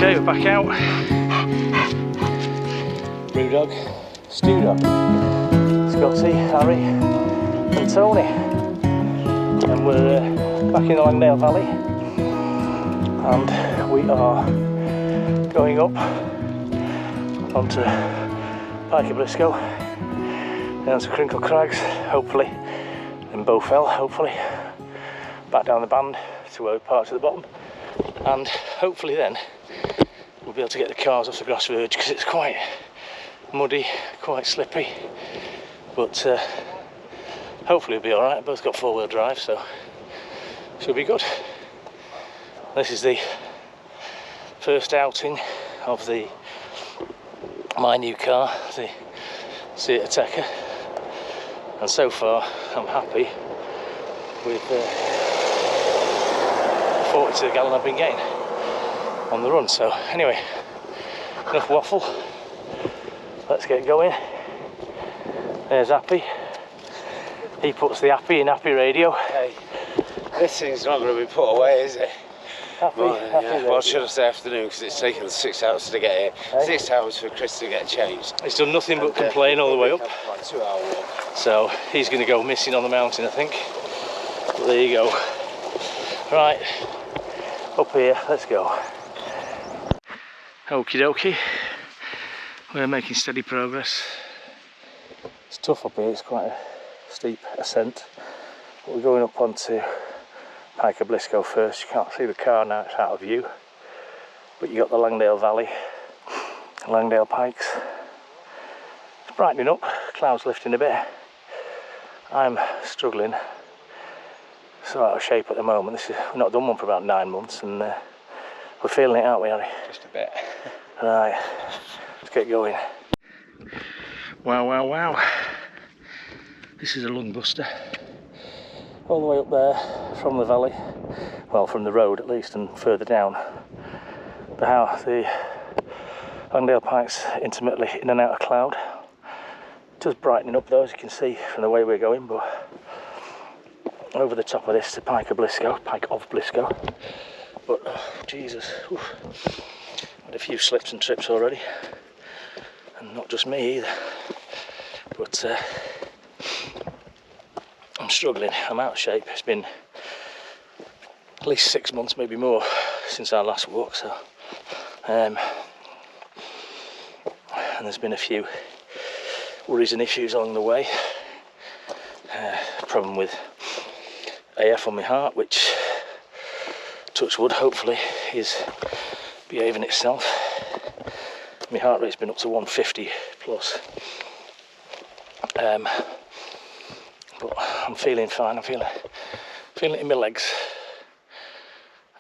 Okay, we're back out. Brewdog, Stewdog, Scotty, Harry and Tony. And we're back in the Langdale Valley. And we are going up onto Pike of Blisco, down to Crincle Crags, hopefully, then Bowfell, hopefully, back down the band to where we parked at the bottom, and hopefully then we'll be able to get the cars off the grass verge because it's quite muddy, quite slippy, but hopefully we'll be alright. Both got four-wheel drive, so should be good. This is the first outing of my new car, the Seat Ateca, and so far I'm happy with the 40 to the gallon I've been getting on the run. So anyway, enough waffle, let's get going. There's Happy, he puts the Happy in Happy Radio. Hey, this thing's not going to be put away, is it? Happy, well, should I say afternoon, because it's taken 6 hours to get here. Hey. 6 hours for Chris to get changed. He's done nothing but complain all the way up. Like 2 hour walk. So he's going to go missing on the mountain, I think. But there you go. Right, up here, let's go. Okie dokie. We're making steady progress. It's tough up here, it's quite a steep ascent. But we're going up onto Pike of Blisco first. You can't see the car now, it's out of view. But you got the Langdale Valley, Langdale Pikes. It's brightening up, clouds lifting a bit. I'm struggling, so out of shape at the moment. We've not done one for about 9 months, and we're feeling it, aren't we, Harry? Just a bit. Right, let's get going. Wow, wow, wow. This is a lung buster. All the way up there from the valley, well, from the road at least, and further down. The Langdale Pikes intermittently in and out of cloud. Just brightening up though, as you can see from the way we're going, but over the top of this to Pike of Blisco, but oh, Jesus, had a few slips and trips already, and not just me either, but I'm struggling, I'm out of shape. It's been at least 6 months, maybe more, since our last walk, so and there's been a few worries and issues along the way. Problem with AF on my heart, which, touch wood, hopefully is behaving itself. My heart rate's been up to 150 plus, but I'm feeling fine. I'm feeling it in my legs,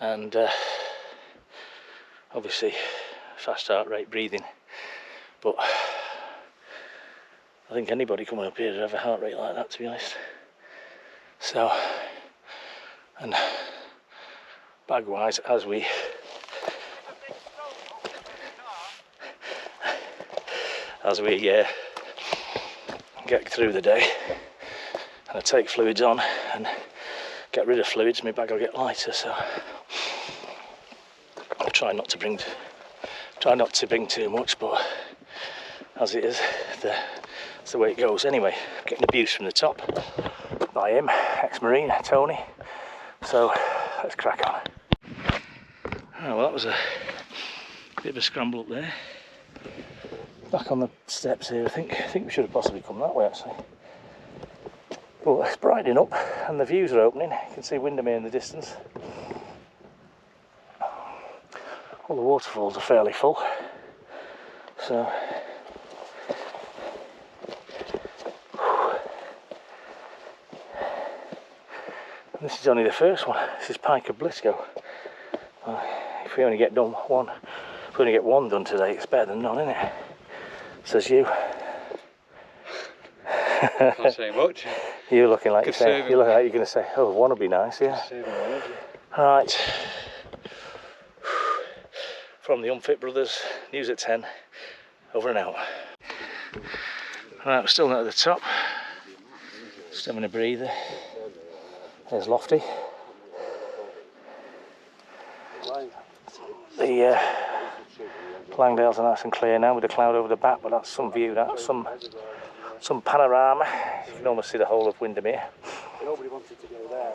and obviously fast heart rate, breathing, but I think anybody coming up here would have a heart rate like that, to be honest. So, and bag wise, as we get through the day and I take fluids on and get rid of fluids, my bag will get lighter, so I'll try not to bring too much, but as it is, that's the way it goes. Anyway, getting abuse from the top by him, ex-marine Tony, so let's crack on. Oh, well, that was a bit of a scramble up there. Back on the steps here, I think we should have possibly come that way actually. But it's brightening up and the views are opening. You can see Windermere in the distance. All the waterfalls are fairly full, so and this is only the first one. This is Pike of Blisco. If we only get one done today, it's better than none, isn't it? Says you. Can't say much. You're looking like you're going to say, oh, one would be nice, yeah. Right. From the Unfit Brothers, news at 10, over and out. Right, we're still not at the top. Just having a breather. There's Lofty. The Langdales are nice and clear now with the cloud over the back, but that's some view, that's some panorama. You can almost see the whole of Windermere. Nobody wanted to go there.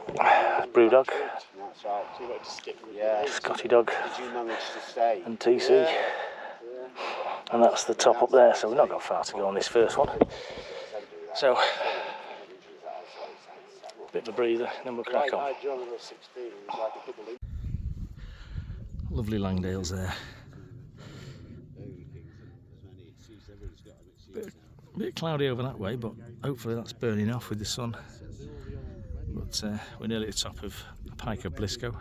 Brewdog. That's right. So you got to stick with it. Scotty Dog. Did you manage to stay? And TC. And that's the top up there, so we've not got far to go on this first one. So, bit of a breather, then we'll crack on. Lovely Langdales there. Bit cloudy over that way, but hopefully that's burning off with the sun. But we're nearly at the top of Pike of Blisco.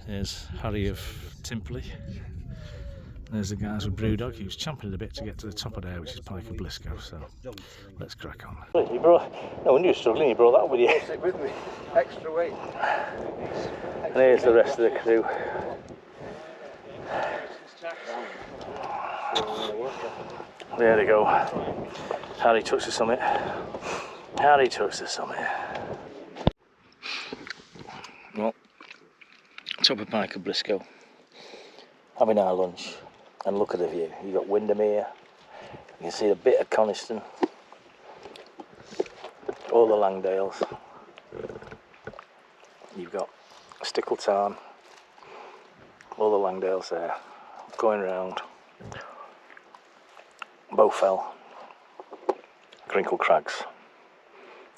There's Harry of Timperley. There's the guys with Brewdog, who's champing a bit to get to the top of there, which is Pike of Blisco, so let's crack on. You brought, no, when you were struggling, you brought that with you. Take it with me. Extra weight. And here's the rest of the crew. There they go. Harry touched the summit. Harry touched the summit. Well, top of Pike of Blisco. Having our lunch. And look at the view. You've got Windermere. You can see a bit of Coniston. All the Langdales. You've got Stickletarn. All the Langdales there. Going round. Bowfell. Crincle Crags.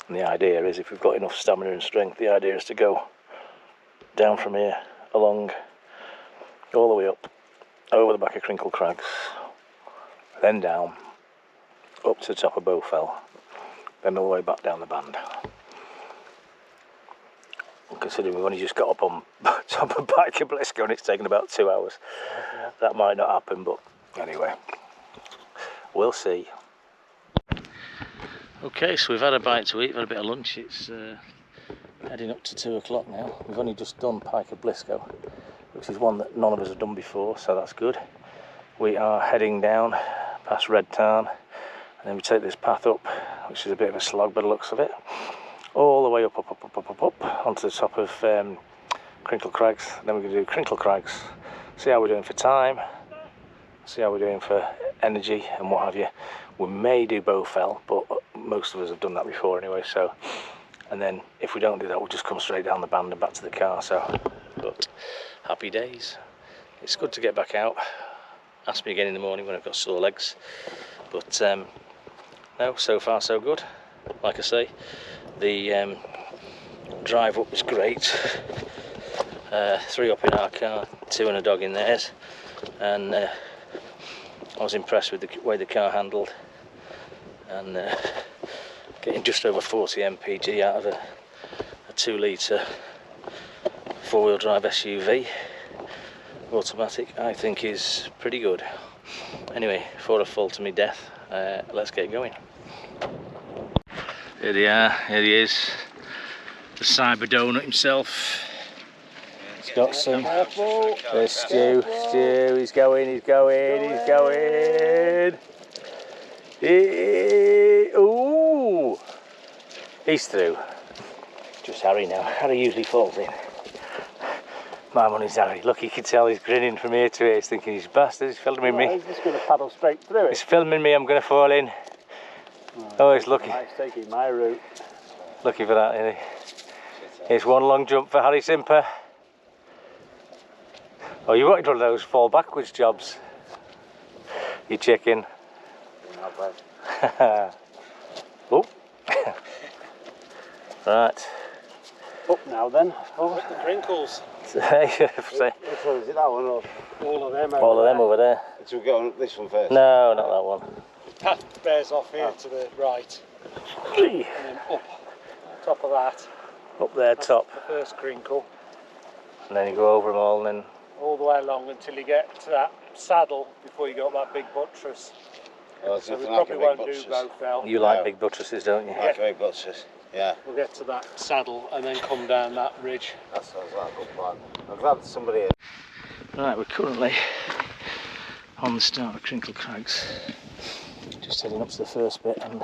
And the idea is, if we've got enough stamina and strength, the idea is to go down from here, along, all the way up, over the back of Crincle Crags, then down, up to the top of Bowfell, then all the way back down the band. And considering we've only just got up on top of Pike of Blisco and it's taken about 2 hours, that might not happen, but anyway, we'll see. Okay, so we've had a bite to eat, we've had a bit of lunch. It's heading up to 2 o'clock now. We've only just done Pike of Blisco, which is one that none of us have done before, so that's good. We are heading down past Red Tarn, and then we take this path up, which is a bit of a slog by the looks of it, all the way up onto the top of Crincle Crags. Then we're going to do Crincle Crags, see how we're doing for time, see how we're doing for energy and what have you. We may do Bowfell, but most of us have done that before anyway, so, and then if we don't do that, we'll just come straight down the band and back to the car. So, but happy days. It's good to get back out. Ask me again in the morning when I've got sore legs, but no, so far so good. Like I say, the drive up was great. 3 up in our car, 2 and a dog in theirs, and I was impressed with the way the car handled, and getting just over 40 mpg out of a 2 litre 4-wheel drive SUV automatic, I think is pretty good. Anyway, for a fall to me death, let's get going. Here they are, here he is, the cyber donut himself. He's got some, there's Stu, he's going. Ooh, he's through. Just Harry now. Harry usually falls in. My money's Harry. Look, you can tell he's grinning from ear to ear. He's thinking, he's bastard, he's filming me. He's just going to paddle straight through it. He's filming me, I'm going to fall in. Oh, he's lucky. He's taking my route. Lucky for that, isn't he? Here's one long jump for Harry Simper. Oh, you wanted one of those fall backwards jobs. You chicken. Not bad. Oh. Right. Up now then, I suppose. The Crinkles. Say, Which one is it, that one or all of them? all of them over there. So we're going this one first? No, not that one. The path bears off here to the right. And then up. Top of that. Up there, That's top. the first crinkle. And then you go over them all, and then All the way along until you get to that saddle before you got that big buttress. Oh, So we probably won't do Bowfell. you like big buttresses, don't you? Like big buttress, yeah. We'll get to that saddle and then come down that ridge. That sounds like a good plan. I'm glad somebody here. Right, we're currently on the start of Crincle Crags. Just heading up to the first bit, and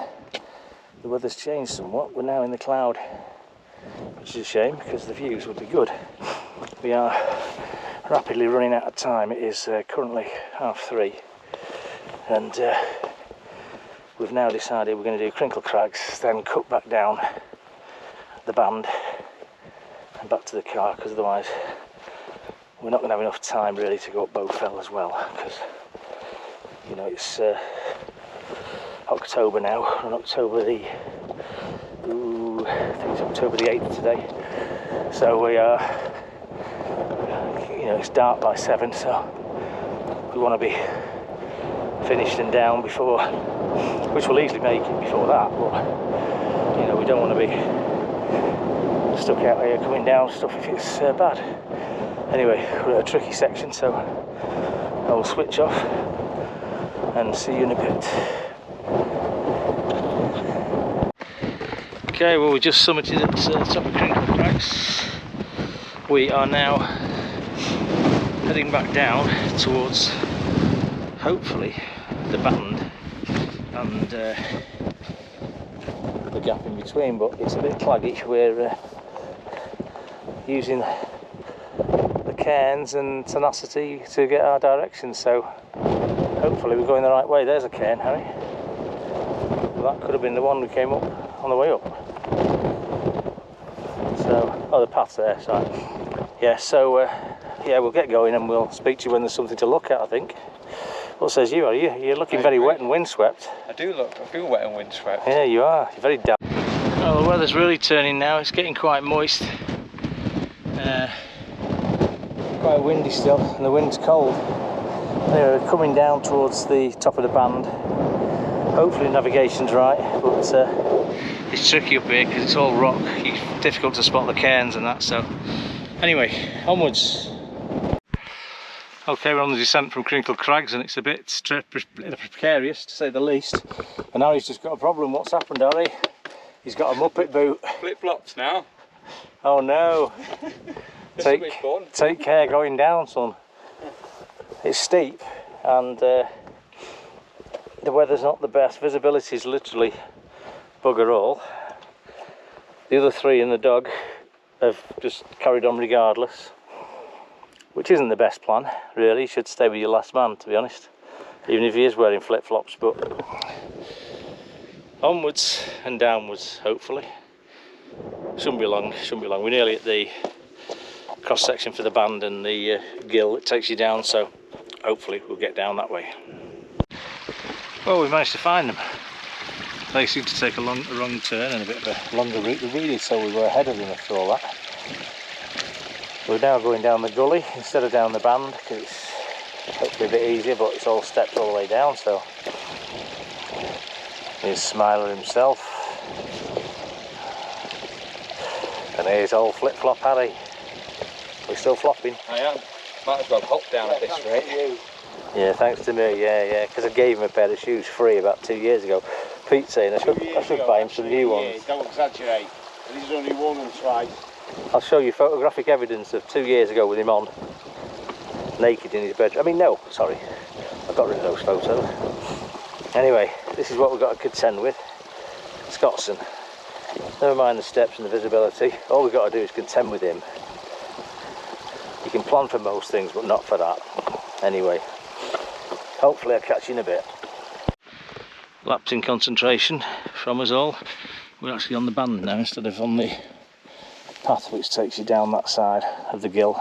the weather's changed somewhat. We're now in the cloud, which is a shame because the views would be good. We are rapidly running out of time. It is currently 3:30, and we've now decided we're going to do Crincle Crags, then cut back down the band and back to the car, because otherwise we're not going to have enough time really to go up Bowfell as well, because you know it's October now, on October the I think it's October the 8th today, so we are, you know, it's dark by 7, so we want to be finished and down before, which will easily make it before that, but you know, we don't want to be stuck out here coming down stuff if it's bad. Anyway, we're at a tricky section, so I will switch off and see you in a bit. Okay, well, we just summited at the top of Crincle Crags. We are now heading back down towards, hopefully, the band and the gap in between, but it's a bit claggy. We're using the cairns and tenacity to get our direction, so hopefully we're going the right way. There's a cairn, Harry. Well, that could have been the one we came up on the way up. So, oh, the path's there, sorry. Yeah, so yeah, we'll get going and we'll speak to you when there's something to look at, I think. What says you? Are you? You're looking very wet and windswept. I feel wet and windswept. Yeah, you are. You're very damp. Oh, the weather's really turning now. It's getting quite moist. Quite windy still, and the wind's cold. Anyway, we're coming down towards the top of the band. Hopefully navigation's right, but it's tricky up here because it's all rock. It's difficult to spot the cairns and that, so anyway, onwards. Okay, we're on the descent from Crincle Crags and it's a bit precarious to say the least. And Harry's just got a problem. What's happened, Harry? He's got a Muppet boot. Flip-flops now. Oh no. Take care going down, son. It's steep and the weather's not the best. Visibility is literally bugger all. The other 3 and the dog have just carried on regardless, which isn't the best plan really. You should stay with your last man, to be honest, even if he is wearing flip-flops. But onwards and downwards, hopefully. Shouldn't be long, shouldn't be long. We're nearly at the cross section for the band and the gill that takes you down, so hopefully we'll get down that way. Well, we managed to find them. They seem to take a wrong turn and a bit of a longer route than we did, so we were ahead of them after all that. We're now going down the gully instead of down the band, because it's hopefully a bit easier, but it's all steps all the way down, so here's Smiler himself. And here's old Flip-Flop Harry. We're still flopping. I am. Might as well hop down at this rate. Yeah, thanks to me, yeah, because I gave him a pair of shoes free about 2 years ago. Pete's saying I should buy him some new ones. Don't exaggerate. He's only worn them twice. I'll show you photographic evidence of 2 years ago with him on, naked in his bedroom. I mean, no, sorry, I got rid of those photos. Anyway, this is what we've got to contend with. Scotsman. Never mind the steps and the visibility. All we've got to do is contend with him. You can plan for most things, but not for that. Anyway, hopefully I'll catch you in a bit. Lapse in concentration from us all. We're actually on the band now instead of on the path which takes you down that side of the gill.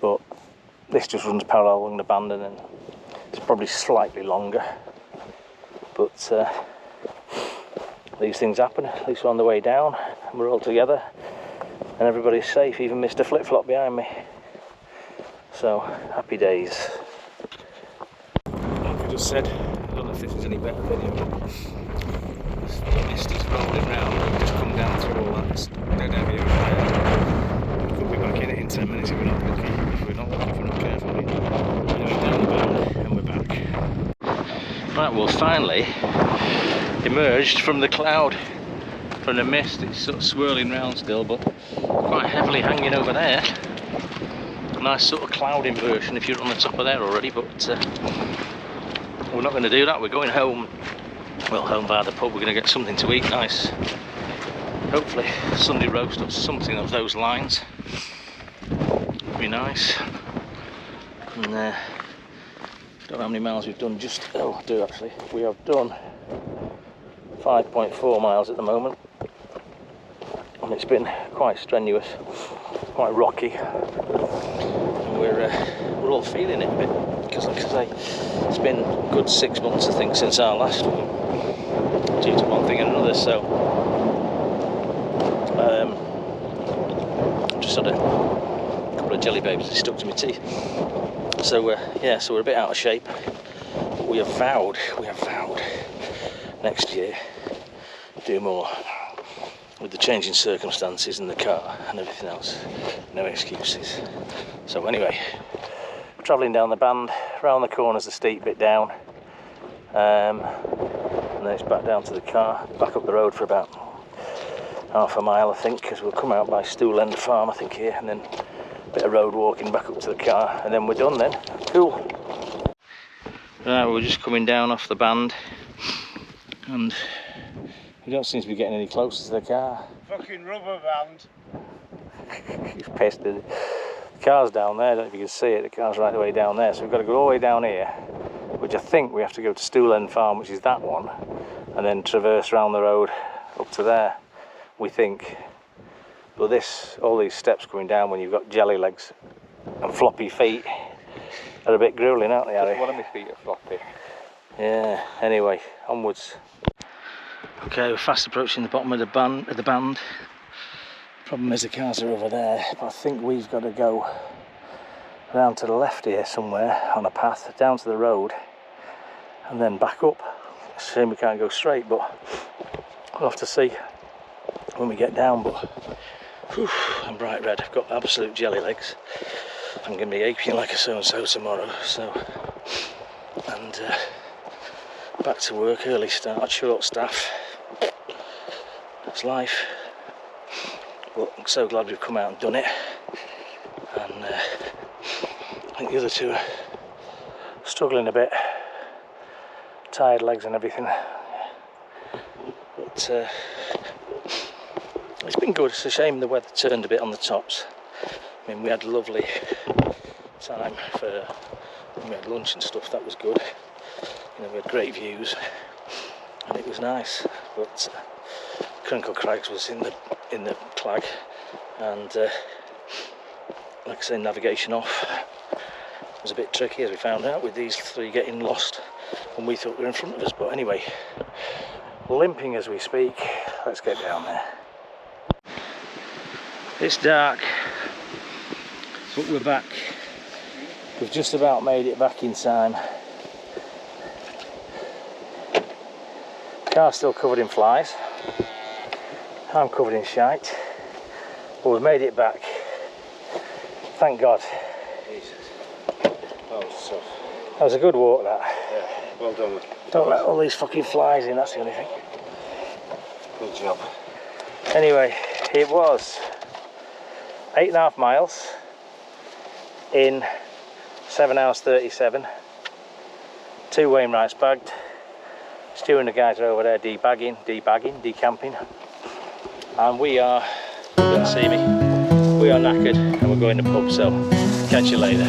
But this just runs parallel along the band, and then it's probably slightly longer. But these things happen. At least we're on the way down and we're all together and everybody's safe, even Mr. Flip-Flop behind me. So, happy days. Like I just said, I don't know if this is any better video, but the mist is rolling round. We've just come down through all that dead area there. We could be back in it in 10 minutes if we're not lucky, if we're not careful. Anyway, down the band and we're back. Right, well, finally emerged from the cloud, from the mist. It's sort of swirling round still, but quite heavily hanging over there. Nice sort of cloud inversion if you're on the top of there already, but we're not going to do that. We're going home. Well, home via the pub. We're going to get something to eat nice. Hopefully Sunday roast or something of those lines. Be nice. And don't know how many miles we've done. I do actually. We have done 5.4 miles at the moment, and it's been quite strenuous, quite rocky, and we're all feeling it a bit because, like I say, it's been a good 6 months, I think, since our last one, due to one thing and another. So just had a couple of jelly babies that stuck to my teeth. So yeah, so we're a bit out of shape. But we have vowed next year do more. With the changing circumstances in the car and everything else, no excuses. So anyway, travelling down the band, round the corner's the steep bit down, and then it's back down to the car, back up the road for about half a mile, I think, because we'll come out by Stool End Farm, I think, here, and then a bit of road walking back up to the car, and then we're done then. Cool. Right, we're just coming down off the band, and we don't seem to be getting any closer to the car. Fucking rubber band. He's pissed, isn't he? The car's down there, I don't know if you can see it, the car's right the way down there, so we've got to go all the way down here, which I think we have to go to Stool End Farm, which is that one, and then traverse around the road up to there, we think. But all these steps coming down when you've got jelly legs and floppy feet are a bit grueling, aren't they, Harry? One of my feet are floppy. Yeah, anyway, onwards. Okay, we're fast approaching the bottom of the band. Problem is the cars are over there, but I think we've got to go around to the left here somewhere on a path down to the road and then back up. It's a shame we can't go straight, but we'll have to see when we get down. But whew, I'm bright red, I've got absolute jelly legs. I'm going to be aching like a so-and-so tomorrow, so, and back to work, early start, short staff. That's life. But I'm so glad we've come out and done it. And I think the other two are struggling a bit. Tired legs and everything. But it's been good. It's a shame the weather turned a bit on the tops. I mean, we had a lovely time we had lunch and stuff, that was good. You know, we had great views and it was nice. But Crincle Crags was in the clag, and like I say, navigation off was a bit tricky, as we found out, with these three getting lost when we thought we were in front of us. But anyway, limping as we speak. Let's get down there. It's dark, but we're back. We've just about made it back in time. Car's still covered in flies. I'm covered in shite, but we've made it back. Thank God. Jesus. That was tough. That was a good walk, that. Yeah, well done. Don't let all these fucking flies in, that's the only thing. Good job. Anyway, it was 8.5 miles in 7 hours 37. 2 Wainwrights bagged. Stu and the guys are over there decamping. And we are, you don't see me, we are knackered and we're going to pub, so catch you later.